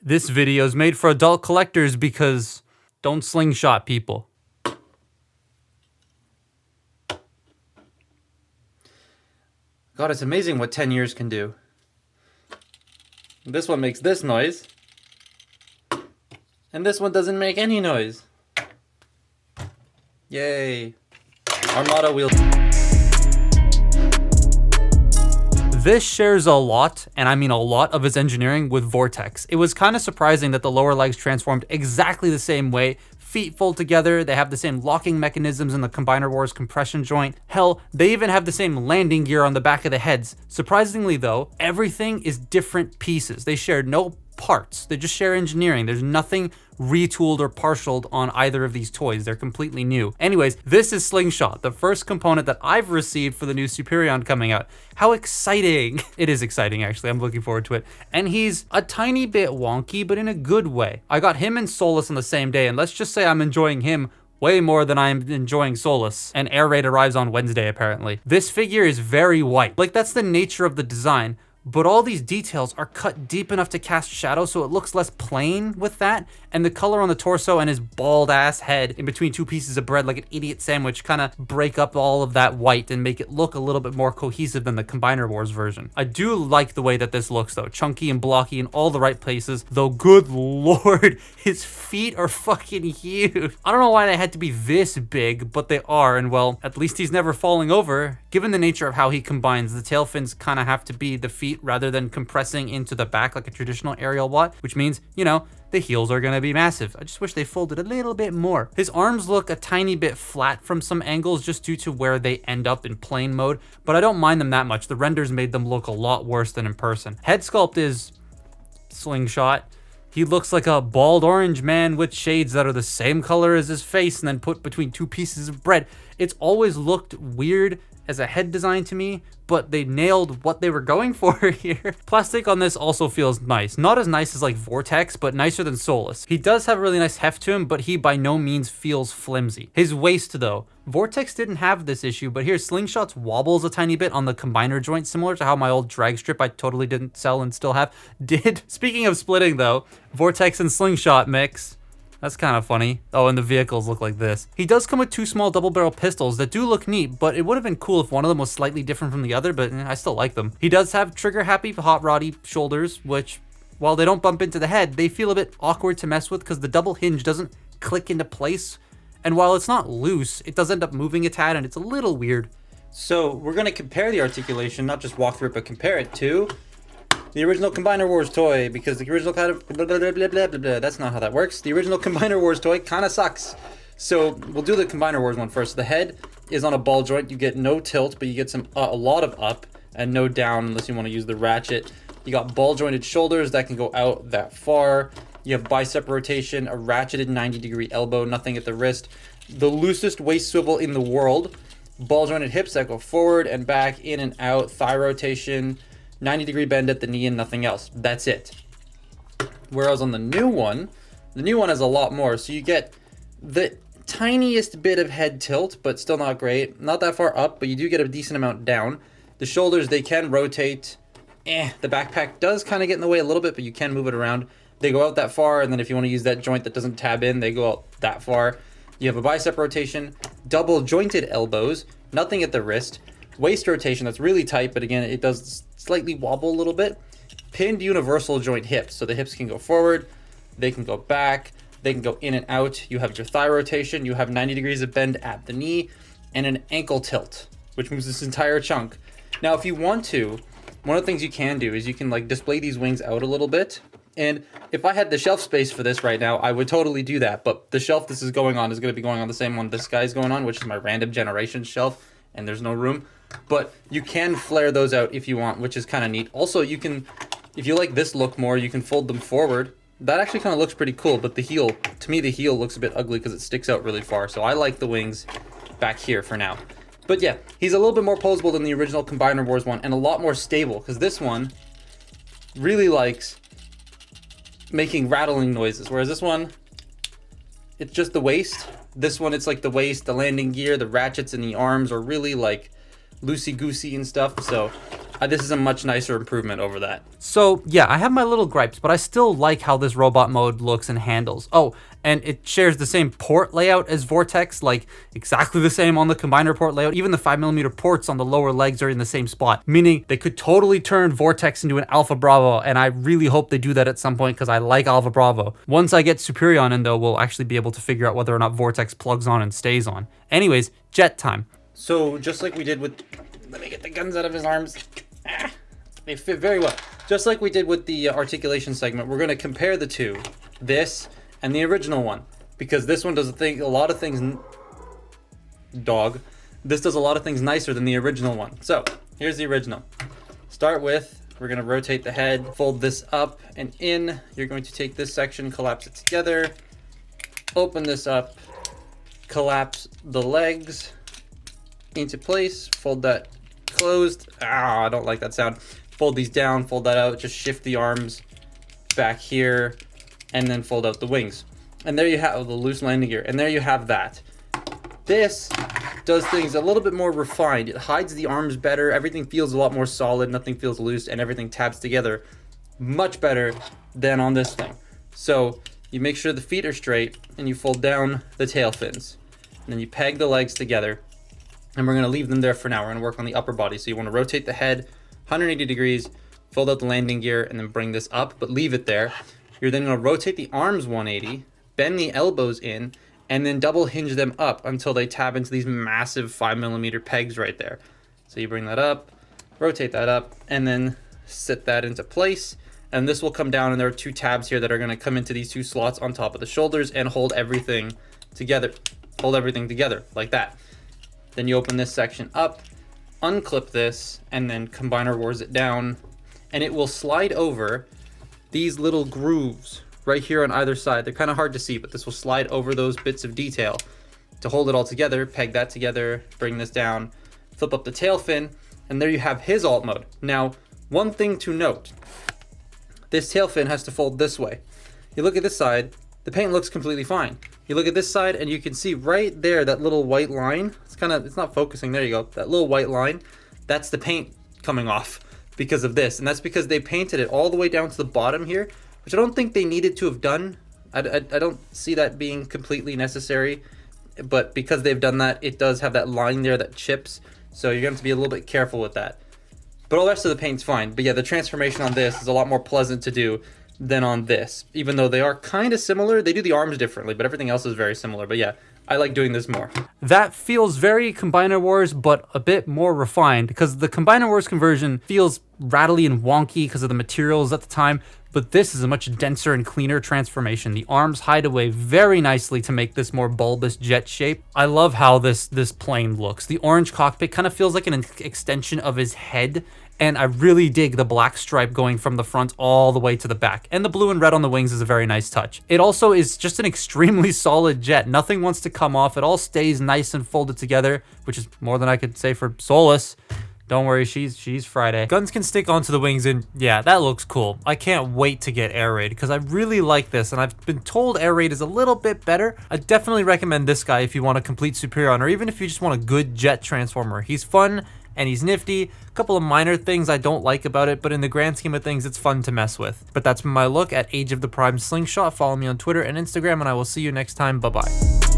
This video is made for adult collectors because don't slingshot people. God, it's amazing what 10 years can do. This one makes this noise. And this one doesn't make any noise. Yay. Armada wheel. This shares a lot, and I mean a lot, of its engineering with Vortex. It was kind of surprising that the lower legs transformed exactly the same way. Feet fold together, they have the same locking mechanisms in the Combiner Wars compression joint. Hell, they even have the same landing gear on the back of the heads. Surprisingly though, everything is different pieces. They share no parts, they just share engineering. There's nothing retooled or partialed on either of these toys. They're completely new. Anyways, this is Slingshot, the first component that I've received for the new Superion coming out. How exciting! It is exciting, actually. I'm looking forward to it. And he's a tiny bit wonky, but in a good way. I got him and Solus on the same day, and let's just say I'm enjoying him way more than I'm enjoying Solus. And Air Raid arrives on Wednesday, apparently. This figure is very white. Like, that's the nature of the design. But all these details are cut deep enough to cast shadow, so it looks less plain with that. And the color on the torso and his bald ass head in between two pieces of bread like an idiot sandwich kind of break up all of that white and make it look a little bit more cohesive than the Combiner Wars version. I do like the way that this looks though. Chunky and blocky in all the right places, though good lord, his feet are fucking huge. I don't know why they had to be this big, but they are, and well, at least he's never falling over. Given the nature of how he combines, the tail fins kind of have to be the feet rather than compressing into the back like a traditional aerial watt, which means, you know, the heels are gonna be massive. I just wish they folded a little bit more. His arms look a tiny bit flat from some angles just due to where they end up in plane mode, but I don't mind them that much. The renders made them look a lot worse than in person. Head sculpt is Slingshot. He looks like a bald orange man with shades that are the same color as his face and then put between two pieces of bread. It's always looked weird as a head design to me, but they nailed what they were going for here. Plastic on this also feels nice. Not as nice as like Vortex, but nicer than Solus. He does have a really nice heft to him, but he by no means feels flimsy. His waist though, Vortex didn't have this issue, but here Slingshot's wobbles a tiny bit on the combiner joint, similar to how my old drag strip I totally didn't sell and still have did. Speaking of splitting though, Vortex and Slingshot mix. That's kind of funny. Oh, and the vehicles look like this. He does come with two small double barrel pistols that do look neat, but it would have been cool if one of them was slightly different from the other, but I still like them. He does have trigger happy hot roddy shoulders, which while they don't bump into the head, they feel a bit awkward to mess with because the double hinge doesn't click into place. And while it's not loose, it does end up moving a tad and it's a little weird. So we're gonna compare the articulation, not just walk through it, but compare it to the original Combiner Wars toy, because the original kind of blah, blah, blah, blah, blah, blah. That's not how that works. The original Combiner Wars toy kind of sucks. So we'll do the Combiner Wars one first. The head is on a ball joint. You get no tilt, but you get a lot of up and no down unless you want to use the ratchet. You got ball jointed shoulders that can go out that far. You have bicep rotation, a ratcheted 90-degree elbow, nothing at the wrist. The loosest waist swivel in the world. Ball jointed hips that go forward and back, in and out. Thigh rotation. 90-degree bend at the knee and nothing else. That's it. Whereas on the new one has a lot more. So you get the tiniest bit of head tilt, but still not great. Not that far up, but you do get a decent amount down. The shoulders, they can rotate. The backpack does kind of get in the way a little bit, but you can move it around. They go out that far, and then if you want to use that joint that doesn't tab in, they go out that far. You have a bicep rotation, double jointed elbows, nothing at the wrist. Waist rotation that's really tight, but again, it does slightly wobble a little bit. Pinned universal joint hips, so the hips can go forward, they can go back, they can go in and out. You have your thigh rotation, you have 90 degrees of bend at the knee, and an ankle tilt, which moves this entire chunk. Now, if you want to, one of the things you can do is you can like display these wings out a little bit. And if I had the shelf space for this right now, I would totally do that. But the shelf this is going on is going to be going on the same one this guy's going on, which is my random generation shelf, and there's no room. But you can flare those out if you want, which is kind of neat. Also, you can, if you like this look more, you can fold them forward. That actually kind of looks pretty cool, but the heel, to me, the heel looks a bit ugly because it sticks out really far. So I like the wings back here for now. But yeah, he's a little bit more posable than the original Combiner Wars one and a lot more stable because this one really likes making rattling noises, whereas this one, it's just the waist. This one, it's like the waist, the landing gear, the ratchets, and the arms are really like loosey-goosey and stuff. So This is a much nicer improvement over that. So yeah, I have my little gripes, but I still like how this robot mode looks and handles. Oh, and it shares the same port layout as Vortex, like exactly the same on the combiner port layout. Even the 5mm ports on the lower legs are in the same spot, meaning they could totally turn Vortex into an Alpha Bravo, and I really hope they do that at some point because I like Alpha Bravo. Once I get Superion in though, we'll actually be able to figure out whether or not Vortex plugs on and stays on. Anyways, jet time. So just like we did with, let me get the guns out of his arms. They fit very well. Just like we did with the articulation segment, we're going to compare the two, this and the original one, because this one does a lot of things. This does a lot of things nicer than the original one. So here's the original. Start with, we're going to rotate the head, fold this up and in. You're going to take this section, collapse it together, open this up, collapse the legs into place, fold that closed. I don't like that sound. Fold these down, fold that out, just shift the arms back here, and then fold out the wings. And there you have the loose landing gear, and there you have that. This does things a little bit more refined. It hides the arms better, everything feels a lot more solid, nothing feels loose, and everything tabs together much better than on this thing. So you make sure the feet are straight, and you fold down the tail fins. And then you peg the legs together, and we're going to leave them there for now. We're going to work on the upper body. So you want to rotate the head 180 degrees, fold out the landing gear, and then bring this up, but leave it there. You're then going to rotate the arms 180, bend the elbows in, and then double hinge them up until they tab into these massive 5mm pegs right there. So you bring that up, rotate that up, and then sit that into place. And this will come down, and there are two tabs here that are going to come into these two slots on top of the shoulders and hold everything together. Hold everything together like that. Then you open this section up, unclip this, and then Combiner Wars it down, and it will slide over these little grooves right here on either side. They're kind of hard to see, but this will slide over those bits of detail to hold it all together. Peg that together, bring this down, flip up the tail fin, and there you have his alt mode. Now, one thing to note, this tail fin has to fold this way. You look at this side, the paint looks completely fine. You look at this side and you can see right there that little white line. It's not focusing, there you go. That little white line, that's the paint coming off because of this. And that's because they painted it all the way down to the bottom here, which I don't think they needed to have done. I don't see that being completely necessary, but because they've done that, it does have that line there that chips. So you're going to have to be a little bit careful with that. But all the rest of the paint's fine. But yeah, the transformation on this is a lot more pleasant to do than on this, even though they are kind of similar. They do the arms differently, but everything else is very similar. But yeah, I like doing this more. That feels very Combiner Wars, but a bit more refined, because the Combiner Wars conversion feels rattly and wonky because of the materials at the time, but this is a much denser and cleaner transformation. The arms hide away very nicely to make this more bulbous jet shape. I love how this plane looks. The orange cockpit kind of feels like an extension of his head, and I really dig the black stripe going from the front all the way to the back. And the blue and red on the wings is a very nice touch. It also is just an extremely solid jet. Nothing wants to come off. It all stays nice and folded together, which is more than I could say for Solus. Don't worry, she's Friday. Guns can stick onto the wings, and yeah, that looks cool. I can't wait to get air raid because I really like this, and I've been told air raid is a little bit better. I definitely recommend this guy if you want a complete Superion, or even if you just want a good jet transformer. He's fun and he's nifty. A couple of minor things I don't like about it, but in the grand scheme of things, it's fun to mess with. But that's my look at Age of the Prime Slingshot. Follow me on Twitter and Instagram, and I will see you next time. Bye-bye.